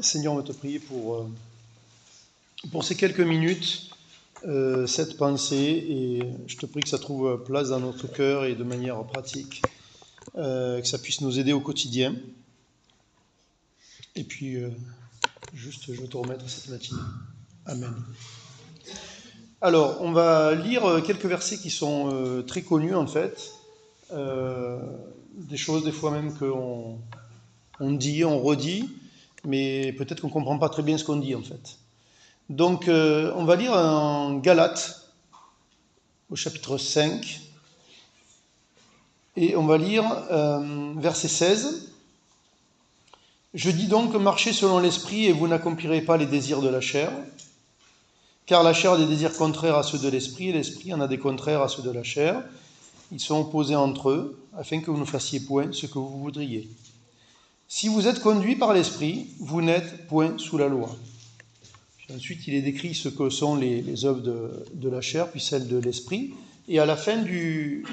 Seigneur, on va te prier pour ces quelques minutes, cette pensée, et je te prie que ça trouve place dans notre cœur et de manière pratique, que ça puisse nous aider au quotidien. Et puis, juste, je veux te remettre cette matinée. Amen. Alors, on va lire quelques versets qui sont très connus, en fait. Des choses, des fois même, qu'on dit, on redit, mais peut-être qu'on ne comprend pas très bien ce qu'on dit, en fait. Donc, on va lire en Galates, au chapitre 5, et on va lire verset 16. Je dis donc, marchez selon l'esprit, et vous n'accomplirez pas les désirs de la chair, car la chair a des désirs contraires à ceux de l'esprit, et l'esprit en a des contraires à ceux de la chair. Ils sont opposés entre eux, afin que vous ne fassiez point ce que vous voudriez. Si vous êtes conduits par l'esprit, vous n'êtes point sous la loi. Puis ensuite, il est décrit ce que sont les œuvres de la chair, puis celles de l'esprit. Et à la fin du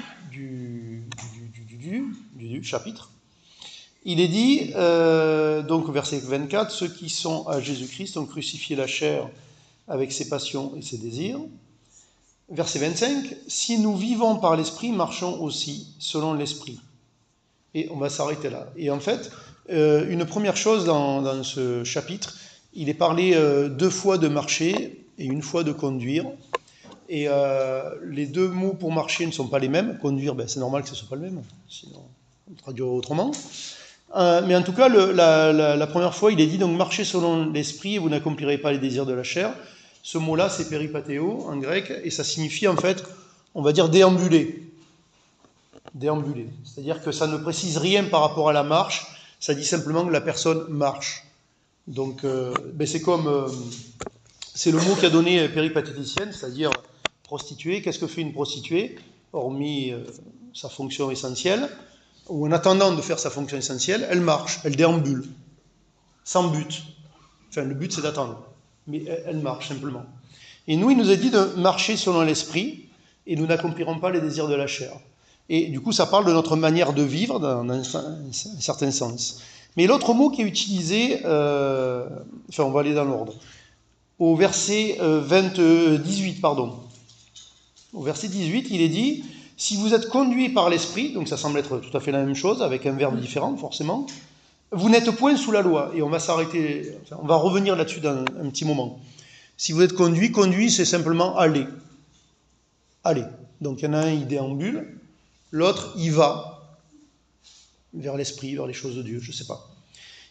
chapitre, il est dit, donc verset 24, ceux qui sont à Jésus-Christ ont crucifié la chair avec ses passions et ses désirs. Verset 25, si nous vivons par l'esprit, marchons aussi selon l'esprit. Et on va s'arrêter là. Et en fait, une première chose dans ce chapitre, il est parlé 2 fois de marcher et 1 fois de conduire. Et les 2 mots pour marcher ne sont pas les mêmes. Conduire, c'est normal que ce ne soit pas le même, sinon on traduirait autrement. Mais en tout cas, la première fois, il est dit donc marchez selon l'esprit et vous n'accomplirez pas les désirs de la chair. Ce mot-là, c'est péripatéo en grec, et ça signifie en fait, on va dire déambuler. Déambuler. C'est-à-dire que ça ne précise rien par rapport à la marche, ça dit simplement que la personne marche. Donc, c'est comme, c'est le mot qu'a donné péripatéticienne, c'est-à-dire prostituée. Qu'est-ce que fait une prostituée, hormis sa fonction essentielle, ou en attendant de faire sa fonction essentielle, elle marche, elle déambule, sans but. Enfin, le but, c'est d'attendre. Mais elle marche simplement. Et nous, il nous a dit de marcher selon l'esprit, et nous n'accomplirons pas les désirs de la chair. Et du coup, ça parle de notre manière de vivre, dans un certain sens. Mais l'autre mot qui est utilisé, on va aller dans l'ordre. Au verset 18, pardon. Au verset 18, il est dit, si vous êtes conduits par l'esprit, donc ça semble être tout à fait la même chose, avec un verbe différent, forcément, vous n'êtes point sous la loi. Et on va s'arrêter, on va revenir là-dessus dans un petit moment. Si vous êtes conduit, c'est simplement aller. Aller. Donc il y en a un, il déambule, l'autre, il va vers l'esprit, vers les choses de Dieu, je ne sais pas.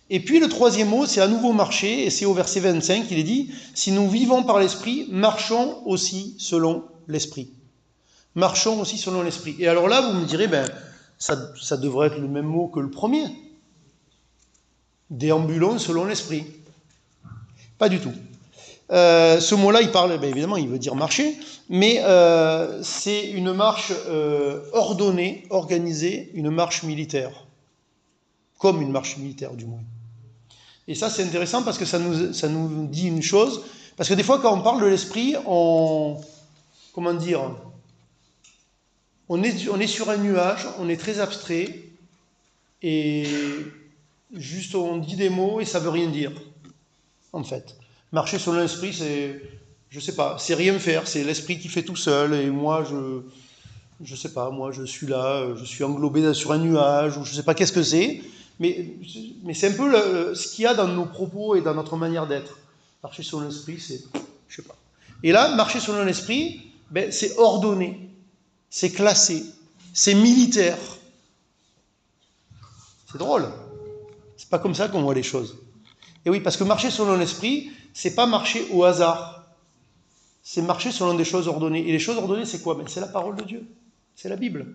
Et puis le troisième mot, c'est à nouveau marcher, et c'est au verset 25, il est dit, si nous vivons par l'esprit, marchons aussi selon l'esprit. Marchons aussi selon l'esprit. Et alors là, vous me direz, ça devrait être le même mot que le premier. Déambulons selon l'esprit. Pas du tout. Ce mot-là, il parle, évidemment, il veut dire marcher, mais c'est une marche ordonnée, organisée, une marche militaire. Comme une marche militaire, du moins. Et ça, c'est intéressant parce que ça nous dit une chose. Parce que des fois, quand on parle de l'esprit, comment dire, on est sur un nuage, on est très abstrait, et juste on dit des mots et ça veut rien dire, en fait. Marcher selon l'esprit, c'est, je sais pas, c'est rien faire, c'est l'esprit qui fait tout seul, et moi, je sais pas, moi, je suis là, je suis englobé sur un nuage, ou je sais pas qu'est-ce que c'est, mais c'est un peu ce qu'il y a dans nos propos et dans notre manière d'être. Marcher selon l'esprit, c'est, je sais pas. Et là, marcher selon l'esprit, c'est ordonné, c'est classé, c'est militaire. C'est drôle. C'est pas comme ça qu'on voit les choses. Et oui, parce que marcher selon l'esprit, c'est pas marcher au hasard. C'est marcher selon des choses ordonnées. Et les choses ordonnées, c'est quoi ? C'est la parole de Dieu. C'est la Bible.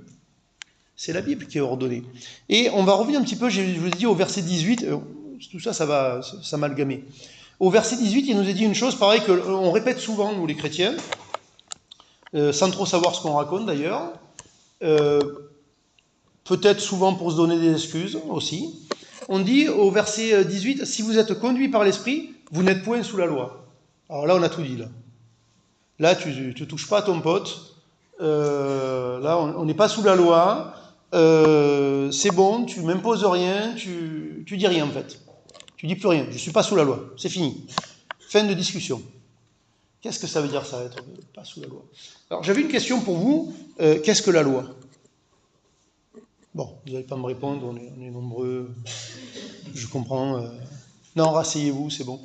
C'est la Bible qui est ordonnée. Et on va revenir un petit peu, je vous ai dit, au verset 18. Tout ça, ça va s'amalgamer. Au verset 18, il nous a dit une chose pareille qu'on répète souvent, nous les chrétiens, sans trop savoir ce qu'on raconte d'ailleurs. Peut-être souvent pour se donner des excuses aussi. On dit au verset 18, si vous êtes conduits par l'esprit, vous n'êtes point sous la loi. Alors là, on a tout dit. Là tu ne touches pas à ton pote. Là, on n'est pas sous la loi. C'est bon, tu m'imposes rien, tu dis rien en fait. Tu dis plus rien, je ne suis pas sous la loi, c'est fini. Fin de discussion. Qu'est-ce que ça veut dire ça, être pas sous la loi? Alors j'avais une question pour vous, qu'est-ce que la loi? Bon, vous n'allez pas me répondre, on est nombreux, je comprends. Non, rasseyez-vous, c'est bon.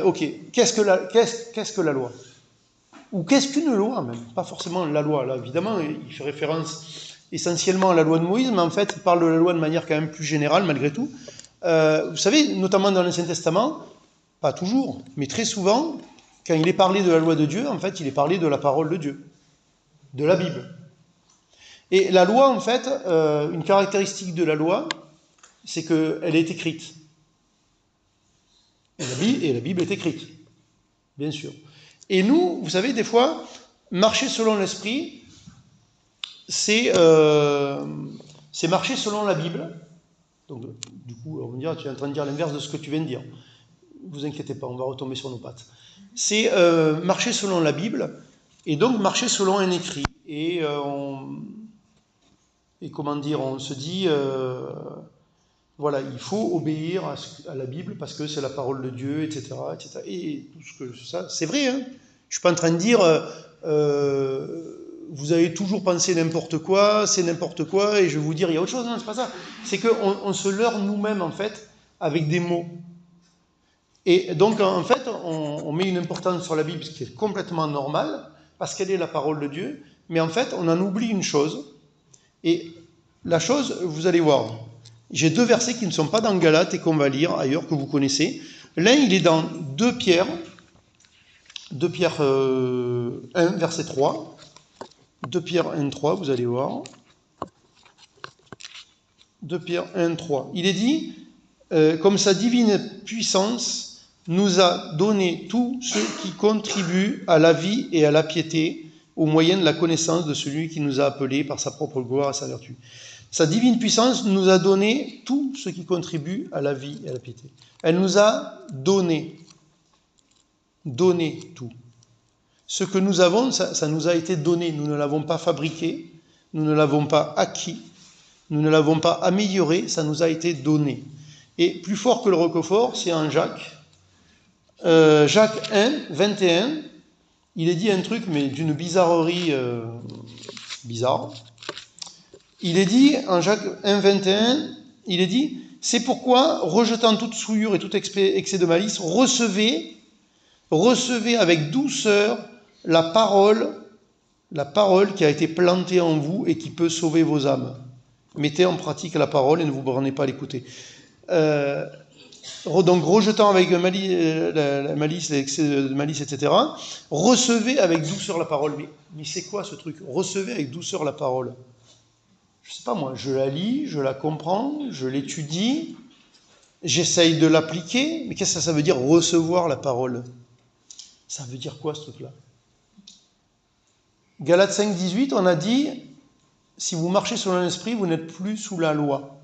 Ok, qu'est-ce que la loi? Ou qu'est-ce qu'une loi même? Pas forcément la loi, là évidemment, il fait référence essentiellement à la loi de Moïse, mais en fait il parle de la loi de manière quand même plus générale malgré tout. Vous savez, notamment dans l'Ancien Testament, pas toujours, mais très souvent, quand il est parlé de la loi de Dieu, en fait il est parlé de la parole de Dieu, de la Bible. Et la loi, en fait, une caractéristique de la loi, c'est qu'elle est écrite. Et la Bible est écrite, bien sûr. Et nous, vous savez, des fois, marcher selon l'esprit, c'est marcher selon la Bible. Donc, du coup, on va me dire, tu es en train de dire l'inverse de ce que tu viens de dire. Ne vous inquiétez pas, on va retomber sur nos pattes. C'est marcher selon la Bible, et donc marcher selon un écrit. Et comment dire, on se dit, voilà, il faut obéir à la Bible parce que c'est la parole de Dieu, etc., etc. Et tout ce que ça, c'est vrai, hein. Je suis pas en train de dire, vous avez toujours pensé n'importe quoi, c'est n'importe quoi, et je vais vous dire, il y a autre chose. Non, c'est pas ça. C'est qu'on se leurre nous-mêmes, en fait, avec des mots. Et donc, en fait, on met une importance sur la Bible, ce qui est complètement normal, parce qu'elle est la parole de Dieu, mais en fait, on en oublie une chose. Et la chose, vous allez voir, j'ai deux versets qui ne sont pas dans Galates et qu'on va lire ailleurs, que vous connaissez. L'un, il est dans 2 Pierre 1, verset 3. 2 Pierre 1, 3, vous allez voir. 2 Pierre 1, 3. Il est dit, comme sa divine puissance nous a donné tout ce qui contribue à la vie et à la piété, au moyen de la connaissance de celui qui nous a appelés par sa propre gloire et sa vertu. Sa divine puissance nous a donné tout ce qui contribue à la vie et à la piété. Elle nous a donné tout. Ce que nous avons, ça nous a été donné. Nous ne l'avons pas fabriqué, nous ne l'avons pas acquis, nous ne l'avons pas amélioré, ça nous a été donné. Et plus fort que le roquefort, c'est en Jacques. Jacques 1, 21, il est dit un truc, mais d'une bizarrerie bizarre. Il est dit, en Jacques 1, 21, il est dit, c'est pourquoi, rejetant toute souillure et tout excès de malice, recevez avec douceur la parole qui a été plantée en vous et qui peut sauver vos âmes. Mettez en pratique la parole et ne vous bornez pas à l'écouter. Donc, rejetant avec la malice, l'excès de malice, etc., recevez avec douceur la parole. Mais c'est quoi ce truc? Recevez avec douceur la parole. Je sais pas moi, je la lis, je la comprends, je l'étudie, j'essaye de l'appliquer, mais qu'est-ce que ça veut dire recevoir la parole? Ça veut dire quoi ce truc-là? Galates 5, 18, on a dit, si vous marchez selon l'esprit, vous n'êtes plus sous la loi,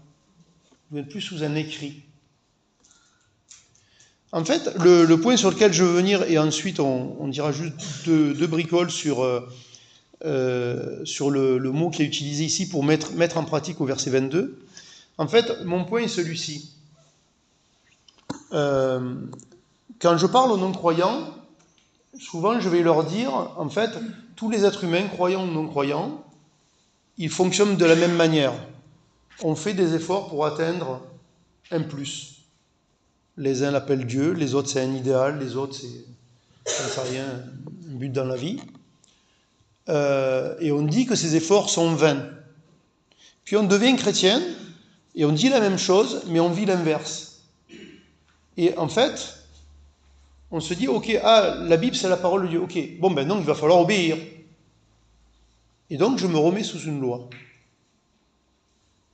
vous n'êtes plus sous un écrit. En fait, le point sur lequel je veux venir, et ensuite on dira juste deux bricoles sur le mot qui est utilisé ici pour mettre en pratique au verset 22. En fait, mon point est celui-ci. Quand je parle aux non-croyants, souvent je vais leur dire, en fait, tous les êtres humains, croyants ou non-croyants, ils fonctionnent de la même manière. On fait des efforts pour atteindre un plus. Les uns l'appellent Dieu, les autres c'est un idéal, les autres c'est, j'en sais rien, un but dans la vie. Et on dit que ces efforts sont vains. Puis on devient chrétien et on dit la même chose, mais on vit l'inverse. Et en fait, on se dit, ok, la Bible c'est la parole de Dieu, ok, bon ben donc il va falloir obéir. Et donc je me remets sous une loi.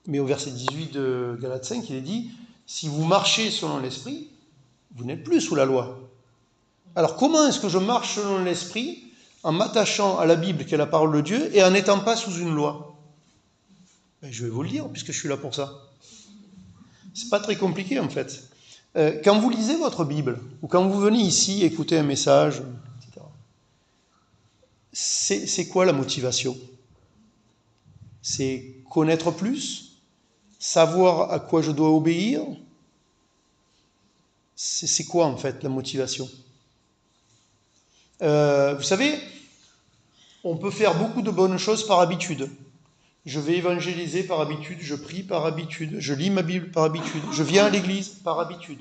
Mais au verset 18 de Galates 5, il est dit, si vous marchez selon l'esprit, vous n'êtes plus sous la loi. Alors comment est-ce que je marche selon l'esprit en m'attachant à la Bible qui est la parole de Dieu et en n'étant pas sous une loi? Ben, je vais vous le dire puisque je suis là pour ça. C'est pas très compliqué en fait. Quand vous lisez votre Bible ou quand vous venez ici écouter un message, etc., c'est quoi la motivation? C'est connaître plus, savoir à quoi je dois obéir, C'est quoi en fait la motivation? Vous savez, on peut faire beaucoup de bonnes choses par habitude. Je vais évangéliser par habitude, je prie par habitude, je lis ma Bible par habitude, je viens à l'église par habitude.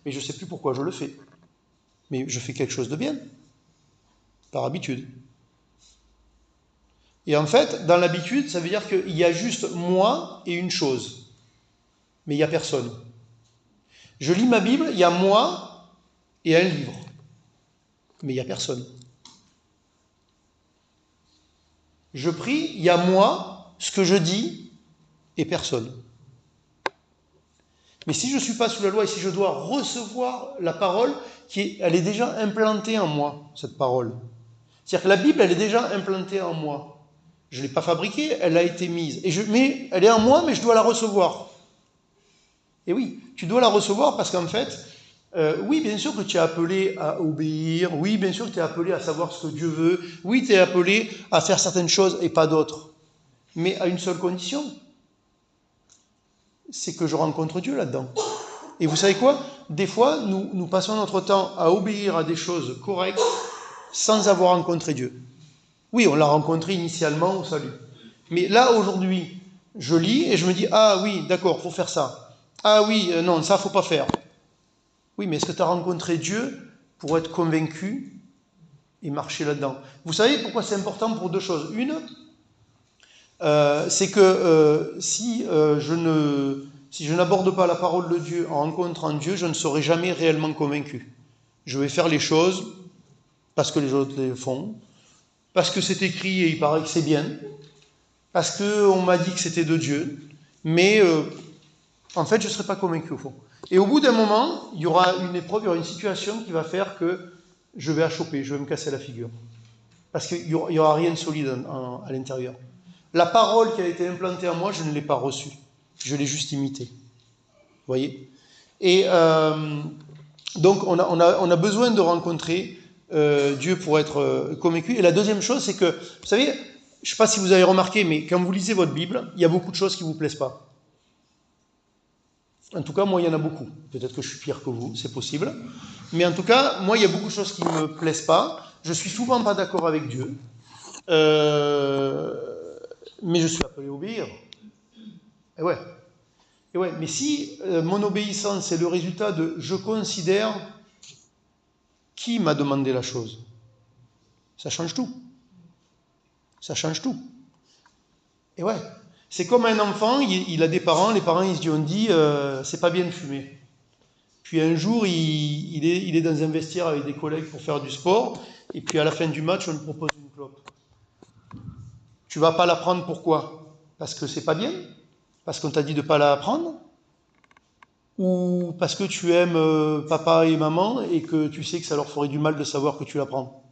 Mais je ne sais plus pourquoi je le fais. Mais je fais quelque chose de bien, par habitude. Et en fait, dans l'habitude, ça veut dire qu'il y a juste moi et une chose. Mais il n'y a personne. Je lis ma Bible, il y a moi et un livre. Mais il n'y a personne. Je prie, il y a moi, ce que je dis, et personne. Mais si je ne suis pas sous la loi et si je dois recevoir la parole, elle est déjà implantée en moi, cette parole. C'est-à-dire que la Bible, elle est déjà implantée en moi. Je ne l'ai pas fabriquée, elle a été mise. Mais elle est en moi, mais je dois la recevoir. Et oui, tu dois la recevoir parce qu'en fait, oui, bien sûr que tu es appelé à obéir, oui, bien sûr que tu es appelé à savoir ce que Dieu veut, oui, tu es appelé à faire certaines choses et pas d'autres. Mais à une seule condition, c'est que je rencontre Dieu là-dedans. Et vous savez quoi? Des fois, nous passons notre temps à obéir à des choses correctes sans avoir rencontré Dieu. Oui, on l'a rencontré initialement au salut. Mais là, aujourd'hui, je lis et je me dis, ah oui, d'accord, faut faire ça. Ah oui, non, ça, faut pas faire. Oui, mais est-ce que tu as rencontré Dieu pour être convaincu et marcher là-dedans? Vous savez pourquoi c'est important pour deux choses. Une, c'est que si je n'aborde pas la parole de Dieu en rencontrant Dieu, je ne serai jamais réellement convaincu. Je vais faire les choses parce que les autres les font, parce que c'est écrit et il paraît que c'est bien, parce qu'on m'a dit que c'était de Dieu, mais en fait, je ne serai pas convaincu au fond. Et au bout d'un moment, il y aura une épreuve, il y aura une situation qui va faire que je vais achoper, je vais me casser la figure. Parce qu'il n'y aura rien de solide à l'intérieur. La parole qui a été implantée en moi, je ne l'ai pas reçue. Je l'ai juste imitée. Vous voyez? Et donc, on a besoin de rencontrer Dieu pour être convaincu. Et la deuxième chose, c'est que, vous savez, je ne sais pas si vous avez remarqué, mais quand vous lisez votre Bible, il y a beaucoup de choses qui ne vous plaisent pas. En tout cas, moi, il y en a beaucoup. Peut-être que je suis pire que vous, c'est possible. Mais en tout cas, moi, il y a beaucoup de choses qui ne me plaisent pas. Je suis souvent pas d'accord avec Dieu. Mais je suis appelé à obéir. Et ouais. Et ouais. Mais si mon obéissance est le résultat de je considère qui m'a demandé la chose, ça change tout. Ça change tout. Et ouais. C'est comme un enfant, il a des parents, les parents ils lui ont dit c'est pas bien de fumer. Puis un jour, il est dans un vestiaire avec des collègues pour faire du sport, et puis à la fin du match, on lui propose une clope. Tu vas pas la prendre, pourquoi? Parce que c'est pas bien? Parce qu'on t'a dit de pas la prendre? Ou parce que tu aimes papa et maman et que tu sais que ça leur ferait du mal de savoir que tu la prends?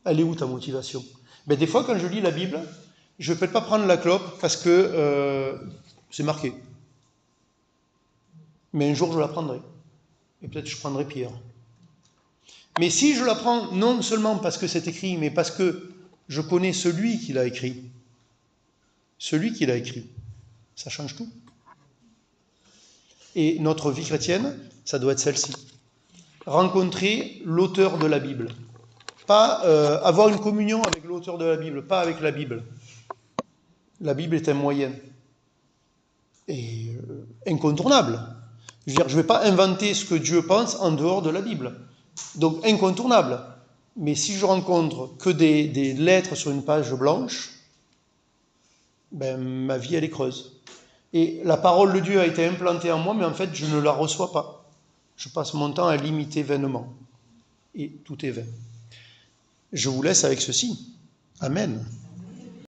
Elle est où ta motivation? Ben, des fois, quand je lis la Bible, je ne peux pas prendre la clope parce que c'est marqué. Mais un jour, je la prendrai. Et peut-être je prendrai Pierre. Mais si je la prends non seulement parce que c'est écrit, mais parce que je connais celui qui l'a écrit, ça change tout. Et notre vie chrétienne, ça doit être celle-ci. Rencontrer l'auteur de la Bible. Pas avoir une communion avec l'auteur de la Bible, pas avec la Bible. La Bible est un moyen. Et incontournable. Je veux dire, je ne vais pas inventer ce que Dieu pense en dehors de la Bible. Donc incontournable. Mais si je rencontre que des lettres sur une page blanche, ben, ma vie, elle est creuse. Et la parole de Dieu a été implantée en moi, mais en fait, je ne la reçois pas. Je passe mon temps à l'imiter vainement. Et tout est vain. Je vous laisse avec ceci. Amen.